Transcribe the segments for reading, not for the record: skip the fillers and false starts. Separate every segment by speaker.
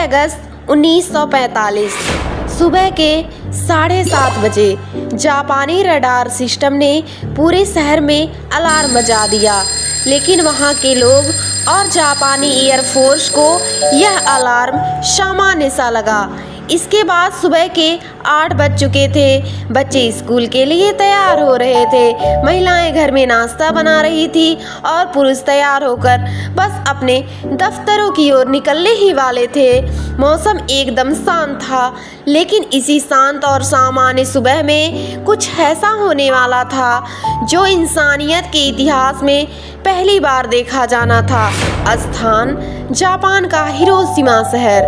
Speaker 1: अगस्त 1945 सुबह के 7:30 बजे जापानी रडार सिस्टम ने पूरे शहर में अलार्म बजा दिया, लेकिन वहां के लोग और जापानी एयरफोर्स को यह अलार्म सामान्य सा लगा। इसके बाद सुबह के 8 बज चुके थे। बच्चे स्कूल के लिए तैयार हो रहे थे, महिलाएं घर में नाश्ता बना रही थी और पुरुष तैयार होकर बस अपने दफ्तरों की ओर निकलने ही वाले थे। मौसम एकदम शांत था, लेकिन इसी शांत और सामान्य सुबह में कुछ ऐसा होने वाला था जो इंसानियत के इतिहास में पहली बार देखा जाना था। स्थान जापान का हिरोशिमा शहर,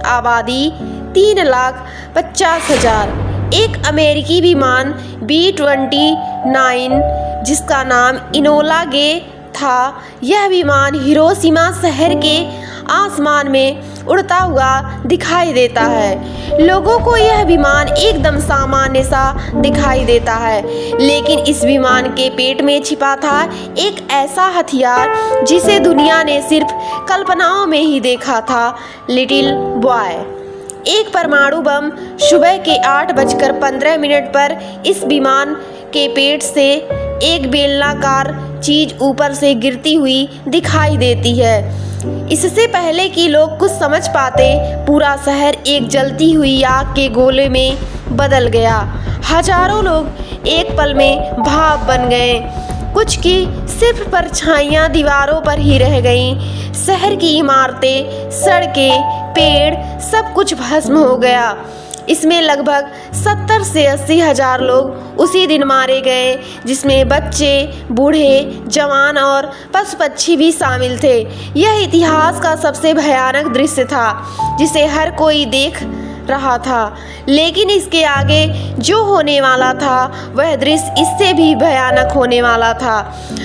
Speaker 1: आबादी 3,50,000। एक अमेरिकी विमान B-29 जिसका नाम इनोला गे था, यह विमान हिरोशिमा शहर के आसमान में उड़ता हुआ दिखाई देता है। लोगों को यह विमान एकदम सामान्य सा दिखाई देता है, लेकिन इस विमान के पेट में छिपा था एक ऐसा हथियार जिसे दुनिया ने सिर्फ कल्पनाओं में ही देखा था। लिटिल बॉय, एक परमाणु बम सुबह के 8:15 पर इस विमान के पेट से एक बेलनाकार चीज ऊपर से गिरती हुई दिखाई देती है। इससे पहले कि लोग कुछ समझ पाते, पूरा शहर एक जलती हुई आग के गोले में बदल गया। हजारों लोग एक पल में भाप बन गए, कुछ की सिर्फ परछाइयां दीवारों पर ही रह गईं। शहर की इमारतें, सड़कें, पेड़, सब कुछ भस्म हो गया। इसमें लगभग 70 से 80 हजार लोग उसी दिन मारे गए, जिसमें बच्चे, बूढ़े, जवान और पशु पक्षी भी शामिल थे। यह इतिहास का सबसे भयानक दृश्य था जिसे हर कोई देख रहा था, लेकिन इसके आगे जो होने वाला था वह दृश्य इससे भी भयानक होने वाला था।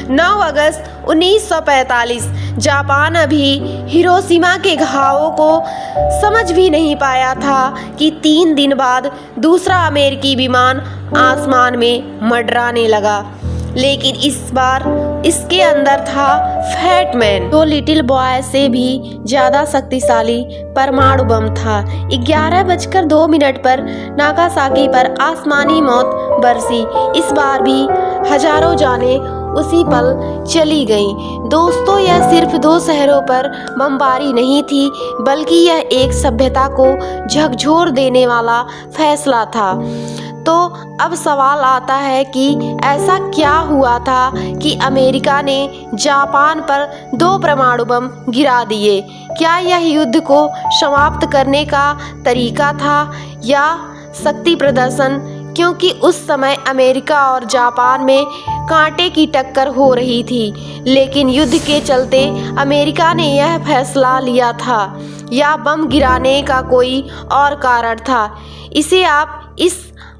Speaker 1: 9 अगस्त 1945 जापान अभी हिरोशिमा के घावों को समझ भी नहीं पाया था कि 3 दिन बाद दूसरा अमेरिकी विमान आसमान में मंडराने लगा, लेकिन इस बार इसके अंदर था फैट मैन, जो लिटिल बॉय से भी ज्यादा शक्तिशाली परमाणु बम था। 11:02 पर नागासाकी पर आसमानी मौत बरसी। इस बार भी हजारों जानें उसी पल चली गईं। दोस्तों, यह सिर्फ 2 शहरों पर बमबारी नहीं थी, बल्कि यह एक सभ्यता को झकझोर देने वाला फैसला था। तो अब सवाल आता है कि ऐसा क्या हुआ था कि अमेरिका ने जापान पर 2 परमाणु बम गिरा दिए? क्या यह युद्ध को समाप्त करने का तरीका था या शक्ति प्रदर्शन? क्योंकि उस समय अमेरिका और जापान में कांटे की टक्कर हो रही थी, लेकिन युद्ध के चलते अमेरिका ने यह फैसला लिया था, या बम गिराने का कोई और कारण था? इसे आप इस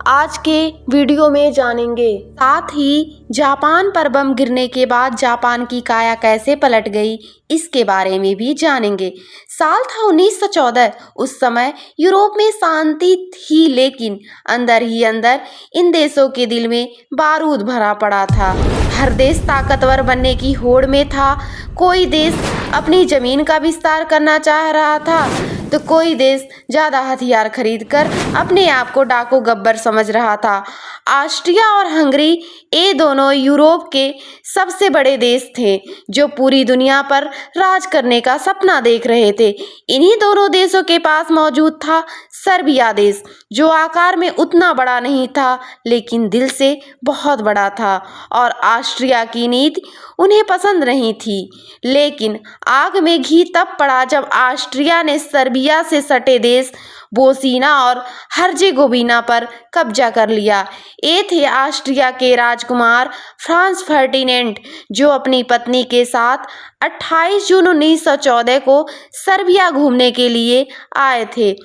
Speaker 1: आज के वीडियो में जानेंगे। साथ ही जापान पर बम गिरने के बाद जापान की काया कैसे पलट गई, इसके बारे में भी जानेंगे। साल था 1914। उस समय यूरोप में शांति थी, लेकिन अंदर ही अंदर इन देशों के दिल में बारूद भरा पड़ा था। हर देश ताकतवर बनने की होड़ में था। कोई देश अपनी जमीन का विस्तार करना चाह रहा था, तो कोई देश ज्यादा हथियार खरीदकर अपने आप को डाकू गब्बर समझ रहा था। ऑस्ट्रिया और हंगरी, ये दोनों यूरोप के सबसे बड़े देश थे जो पूरी दुनिया पर राज करने का सपना देख रहे थे। इन्हीं दोनों देशों के पास मौजूद था सर्बिया देश, जो आकार में उतना बड़ा नहीं था, लेकिन दिल से बहुत बड़ा था। और ऑस्ट्रिया की नीति उन्हें पसंद नहीं थी, लेकिन आग में घी तब पड़ा जब ऑस्ट्रिया ने सर्बिया से सटे देश बोस्निया और हर्जेगोविना पर कब्जा कर लिया। ये थे ऑस्ट्रिया के राजकुमार फ्रांज फर्डिनेंड, जो अपनी पत्नी के साथ 28 जून 1914 को सर्बिया घूमने के लिए आए थे।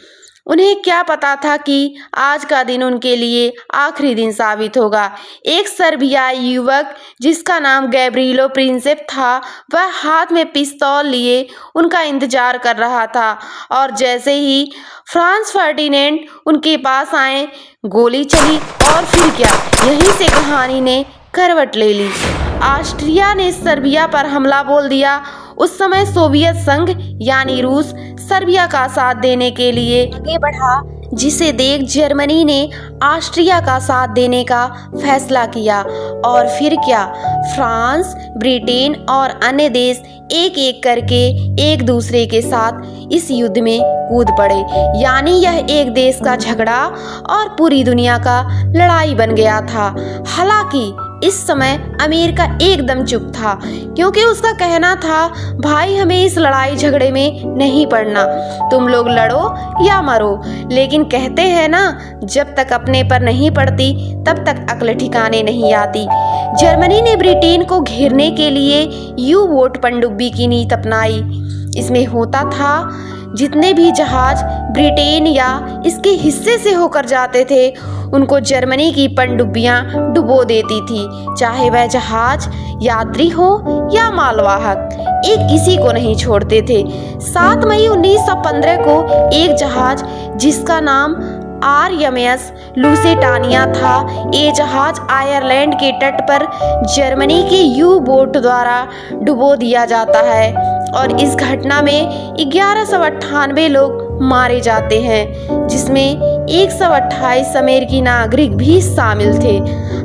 Speaker 1: उन्हें क्या पता था कि आज का दिन उनके लिए आखिरी दिन साबित होगा। एक सर्बियाई युवक जिसका नाम गैब्रिलो प्रिंसेप था, वह हाथ में पिस्तौल लिए उनका इंतजार कर रहा था, और जैसे ही फ्रांज फर्डिनेंड उनके पास आए, गोली चली और फिर क्या, यहीं से कहानी ने करवट ले ली। ऑस्ट्रिया ने सर्बिया पर हमला बोल दिया। उस समय सोवियत संघ यानी रूस सर्बिया का साथ देने के लिए आगे बढ़ा, जिसे देख जर्मनी ने ऑस्ट्रिया का साथ देने का फैसला किया। और फिर क्या, फ्रांस, ब्रिटेन और अन्य देश एक एक करके एक दूसरे के साथ इस युद्ध में कूद पड़े। यानी यह एक देश का झगड़ा और पूरी दुनिया का लड़ाई बन गया था। हालांकि इस समय अमेरिका एकदम चुप था, क्योंकि उसका कहना था, भाई हमें इस लड़ाई झगड़े में नहीं पड़ना, तुम लोग लड़ो या मरो। लेकिन कहते हैं ना, जब तक अपने पर नहीं पड़ती तब तक अक्ल ठिकाने नहीं आती। जर्मनी ने ब्रिटेन को घेरने के लिए यू बोट पनडुब्बी की नीति अपनाई। इसमें होता था, जितने भी जहाज ब्रिटेन या इसके हिस्से से होकर जाते थे उनको जर्मनी की पनडुब्बियां डुबो देती थी, चाहे वह जहाज यात्री हो या मालवाहक, एक किसी को नहीं छोड़ते थे। 7 मई 1915 को एक जहाज जिसका नाम RMS लुसेटानिया था, ये जहाज आयरलैंड के तट पर जर्मनी के यू बोट द्वारा डुबो दिया जाता है और इस घटना में 1198 लोग मारे जाते हैं, जिसमें 128 अमेरिकी नागरिक भी शामिल थे।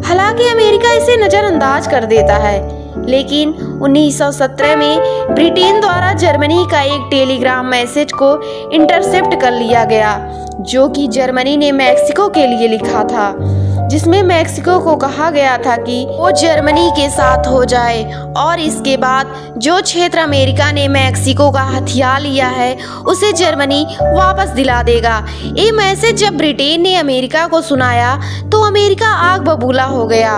Speaker 1: हालांकि अमेरिका इसे नज़रअंदाज कर देता है, लेकिन 1917 में ब्रिटेन द्वारा जर्मनी का एक टेलीग्राम मैसेज को इंटरसेप्ट कर लिया गया, जो कि जर्मनी ने मैक्सिको के लिए लिखा था, जिसमें मैक्सिको को कहा गया था कि वो जर्मनी के साथ हो जाए और इसके बाद जो क्षेत्र अमेरिका ने मैक्सिको का हथिया लिया है उसे जर्मनी वापस दिला देगा। ये मैसेज जब ब्रिटेन ने अमेरिका को सुनाया तो अमेरिका आग बबूला हो गया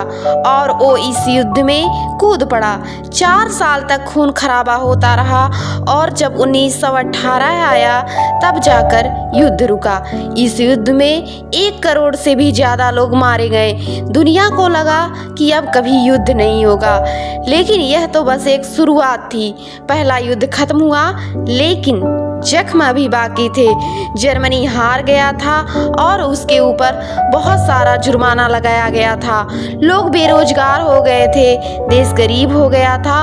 Speaker 1: और वो इस युद्ध में कूद पड़ा। 4 साल तक खून खराबा होता रहा और जब 1918 आया तब जाकर युद्ध रुका। इस युद्ध में 1 करोड़ से भी ज्यादा लोग मारे गए। दुनिया को लगा कि अब कभी युद्ध नहीं होगा, लेकिन यह तो बस एक शुरुआत थी। पहला युद्ध खत्म हुआ, लेकिन जख्म अभी बाकी थे। जर्मनी हार गया था और उसके ऊपर बहुत सारा जुर्माना लगाया गया था। लोग बेरोजगार हो गए थे, देश गरीब हो गया था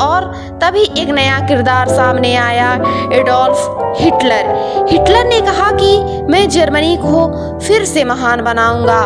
Speaker 1: और तभी एक नया किरदार सामने आया, एडोल्फ हिटलर। हिटलर ने कहा कि मैं जर्मनी को फिर से महान बनाऊंगा।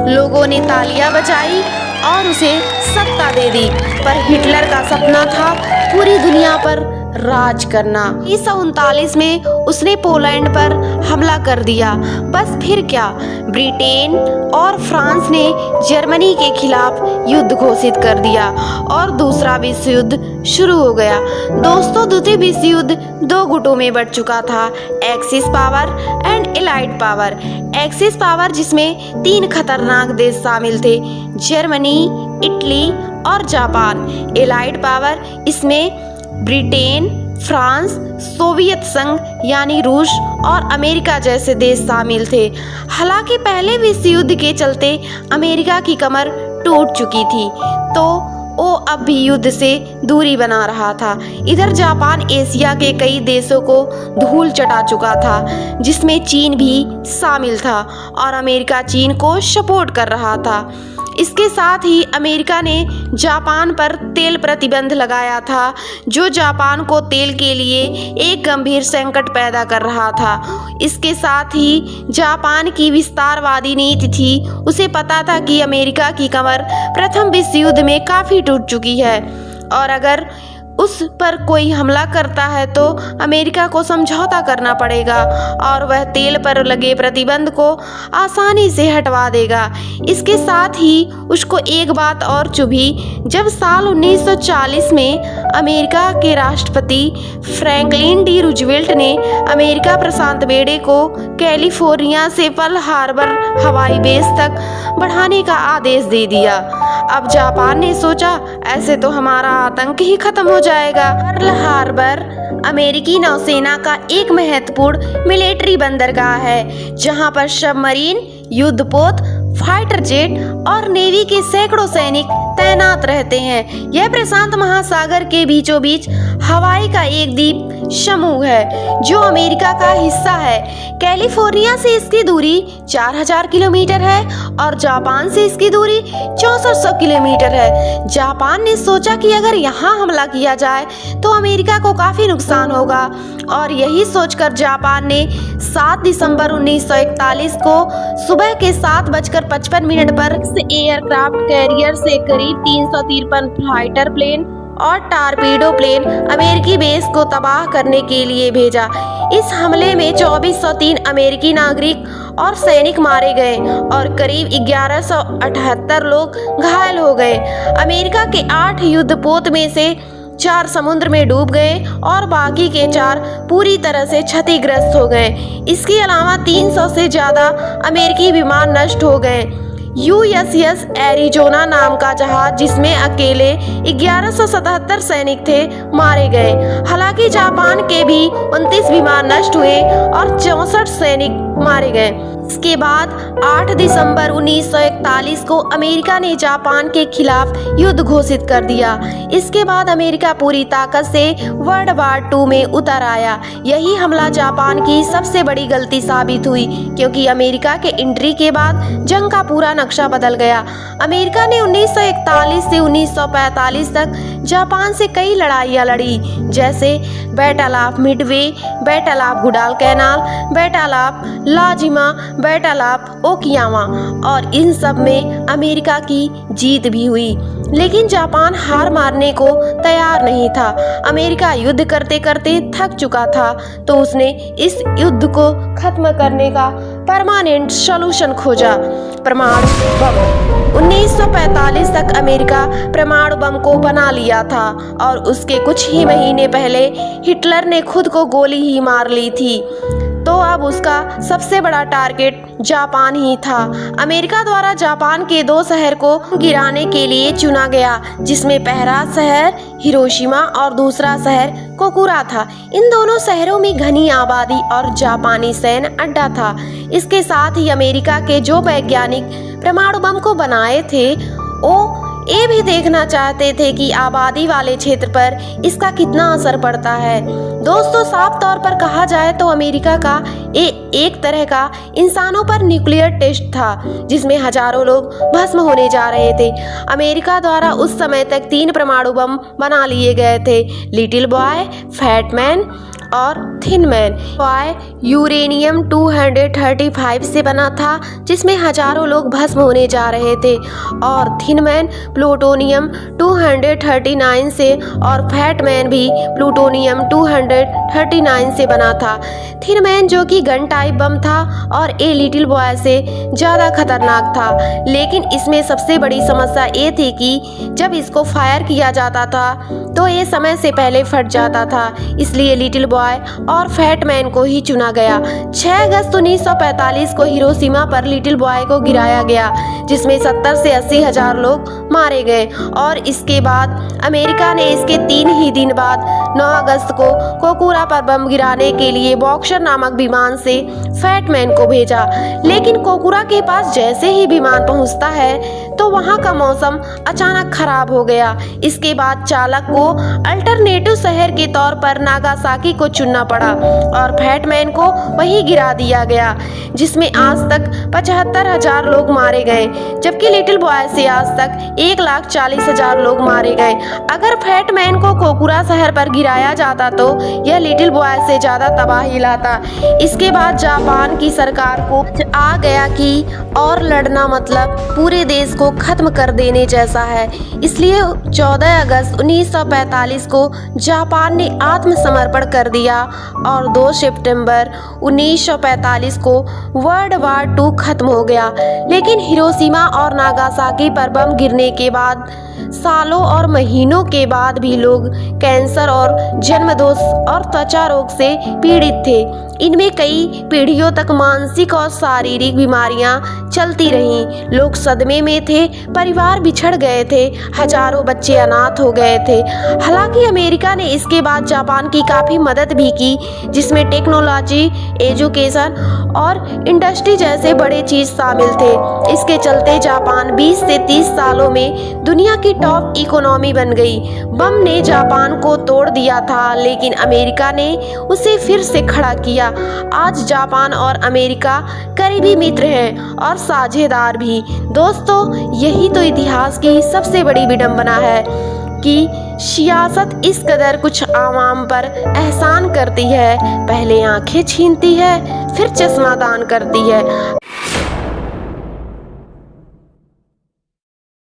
Speaker 1: लोगों ने तालियां बजाई और उसे सत्ता दे दी, पर हिटलर का सपना था पूरी दुनिया पर राज करना। 1939 में उसने पोलैंड पर हमला कर दिया। बस फिर क्या, ब्रिटेन और फ्रांस ने जर्मनी के खिलाफ युद्ध घोषित कर दिया और दूसरा विश्व युद्ध शुरू हो गया। दोस्तों, द्वितीय विश्व युद्ध 2 गुटों में बढ़ चुका था, axis power and allied power. Axis power जिसमें 3 खतरनाक देश शामिल थे, जर्मनी, इटली और जापान। एलाइड पावर, इसमें ब्रिटेन, फ्रांस, सोवियत संघ यानी रूस और अमेरिका जैसे देश शामिल थे। हालांकि पहले विश्व युद्ध के चलते अमेरिका की कमर टूट चुकी थी, तो वो अब भी युद्ध से दूरी बना रहा था। इधर जापान एशिया के कई देशों को धूल चटा चुका था, जिसमें चीन भी शामिल था और अमेरिका चीन को सपोर्ट कर रहा था। इसके साथ ही अमेरिका ने जापान पर तेल प्रतिबंध लगाया था, जो जापान को तेल के लिए एक गंभीर संकट पैदा कर रहा था। इसके साथ ही जापान की विस्तारवादी नीति थी। उसे पता था कि अमेरिका की कमर प्रथम विश्व युद्ध में काफ़ी टूट चुकी है और अगर उस पर कोई हमला करता है तो अमेरिका को समझौता करना पड़ेगा और वह तेल पर लगे प्रतिबंध को आसानी से हटवा देगा। इसके साथ ही उसको एक बात और चुभी, जब साल 1940 में अमेरिका के राष्ट्रपति फ्रैंकलिन डी रूजवेल्ट ने अमेरिका प्रशांत बेड़े को कैलिफोर्निया से पर्ल हार्बर हवाई बेस तक बढ़ाने का आदेश दे दिया। अब जापान ने सोचा, ऐसे तो हमारा आतंक ही खत्म हो जाएगा। पर्ल हार्बर अमेरिकी नौसेना का एक महत्वपूर्ण मिलिट्री बंदरगाह है, जहां पर सबमरीन, युद्धपोत, फाइटर जेट और नेवी के सैकड़ों सैनिक तैनात रहते हैं। यह प्रशांत महासागर के बीचों बीच हवाई का एक द्वीप समूह है जो अमेरिका का हिस्सा है। कैलिफोर्निया से इसकी दूरी 4000 किलोमीटर है और जापान से इसकी दूरी 6400 किलोमीटर है। जापान ने सोचा कि अगर यहाँ हमला किया जाए तो अमेरिका को काफी नुकसान होगा और यही सोचकर जापान ने 7 दिसंबर 1941 को सुबह के 7:55 पर एयरक्राफ्ट कैरियर से करीब 353 फाइटर प्लेन और टारपीडो प्लेन अमेरिकी बेस को तबाह करने के लिए भेजा। इस हमले में 2403 अमेरिकी नागरिक और सैनिक मारे गए और करीब 1178 लोग घायल हो गए। अमेरिका के 8 युद्धपोत में से 4 समुद्र में डूब गए और बाकी के 4 पूरी तरह से क्षतिग्रस्त हो गए। इसके अलावा 300 से ज्यादा अमेरिकी विमान नष्ट हो गए। USS एरिजोना नाम का जहाज जिसमें अकेले 1177 सैनिक थे मारे गए। हालांकि जापान के भी 29 विमान नष्ट हुए और 64 सैनिक मारे गए। इसके बाद 8 दिसंबर 1941 को अमेरिका ने जापान के खिलाफ युद्ध घोषित कर दिया। इसके बाद अमेरिका पूरी ताकत से वर्ल्ड वार 2 में उतर आया। यही हमला जापान की सबसे बड़ी गलती साबित हुई क्योंकि अमेरिका के एंट्री के बाद जंग का पूरा नक्शा बदल गया। अमेरिका ने 1941 से 1945 तक जापान से कई लड़ाइयाँ लड़ी, जैसे battle of Midway, battle of Guadalcanal, battle of Iwo Jima, battle of Okinawa, और इन सब में अमेरिका की जीत भी हुई। लेकिन जापान हार मानने को तैयार नहीं था। अमेरिका युद्ध करते करते थक चुका था, तो उसने इस युद्ध को खत्म करने का परमानेंट सॉल्यूशन खोजा, परमाणु बम। 1945 तक अमेरिका परमाणु बम को बना लिया था और उसके कुछ ही महीने पहले हिटलर ने खुद को गोली ही मार ली थी। तो अब उसका सबसे बड़ा टारगेट जापान ही था। अमेरिका द्वारा जापान के 2 शहर को गिराने के लिए चुना गया, जिसमें पहला शहर हिरोशिमा और दूसरा शहर कोकुरा था। इन दोनों शहरों में घनी आबादी और जापानी सैन्य अड्डा था। इसके साथ ही अमेरिका के जो वैज्ञानिक परमाणु बम को बनाए थे वो ये भी देखना चाहते थे कि आबादी वाले क्षेत्र पर इसका कितना असर पड़ता है। दोस्तों, साफ तौर पर कहा जाए तो अमेरिका का एक तरह का इंसानों पर न्यूक्लियर टेस्ट था, जिसमें हजारों लोग भस्म होने जा रहे थे। अमेरिका द्वारा उस समय तक 3 परमाणु बम बना लिए गए थे, लिटिल बॉय, फैट मैन और थिन मैन। बॉय यूरेनियम 235 से बना था, जिसमें हजारों लोग भस्म होने जा रहे थे, और थिन मैन प्लूटोनियम 239 से, और फैट मैन भी प्लूटोनियम 239 से बना था। थिन मैन जो कि गन टाइप बम था और ए लिटिल बॉय से ज़्यादा खतरनाक था, लेकिन इसमें सबसे बड़ी समस्या ये थी कि जब इसको फायर किया जाता था तो ये समय से पहले फट जाता था, इसलिए लिटिल बॉय और फैट मैन को ही चुना गया। 6 अगस्त 1945 को हिरोशिमा पर लिटिल बॉय को गिराया गया, जिसमें 70 से 80 हजार लोग मारे गए, और इसके बाद अमेरिका ने इसके 3 ही दिन बाद 9 अगस्त को कोकुरा पर बम गिराने के लिए बॉक्सर नामक विमान से फैट मैन को भेजा। लेकिन कोकुरा के पास जैसे ही विमान पहुंचता है तो वहां का मौसम अचानक खराब हो गया। इसके बाद चालक को अल्टरनेटिव शहर के तौर पर नागासाकी को चुनना पड़ा और फैट मैन को वहीं गिरा दिया गया, जिसमें आज तक 75,000 लोग मारे गए, जबकि लिटिल बॉय से आज तक 1,40,000 लोग मारे गए। अगर फैट मैन को कोकुरा शहर पर गिराया जाता तो यह लिटिल बॉय से ज्यादा तबाही लाता। इसके बाद जापान की सरकार को आ गया कि और लड़ना मतलब पूरे देश को खत्म कर देने जैसा है, इसलिए 14 अगस्त 1945 को जापान ने आत्मसमर्पण कर दिया और 2 सितंबर 1945 को वर्ल्ड वार 2 खत्म हो गया। लेकिन हिरोशिमा और नागासाकी पर बम गिरने के बाद सालों और महीनों के बाद भी लोग कैंसर और जन्मदोष और त्वचा रोग से पीड़ित थे। इनमें कई पीढ़ियों तक मानसिक और शारीरिक बीमारियां चलती रहीं। लोग सदमे में थे, परिवार बिछड़ गए थे, हजारों बच्चे अनाथ हो गए थे। हालांकि अमेरिका ने इसके बाद जापान की काफ़ी मदद भी की, जिसमें टेक्नोलॉजी, एजुकेशन और इंडस्ट्री जैसे बड़े चीज़ शामिल थे। इसके चलते जापान 20 से 30 सालों में दुनिया की टॉप इकोनॉमी बन गई। बम ने जापान को तोड़ दिया था, लेकिन अमेरिका ने उसे फिर से खड़ा किया। आज जापान और अमेरिका करीबी मित्र हैं और साझेदार भी। दोस्तों, यही तो इतिहास की सबसे बड़ी विडंबना है कि सियासत इस कदर कुछ आवाम पर एहसान करती है, पहले आंखें छीनती है, फिर चश्मा दान करती है।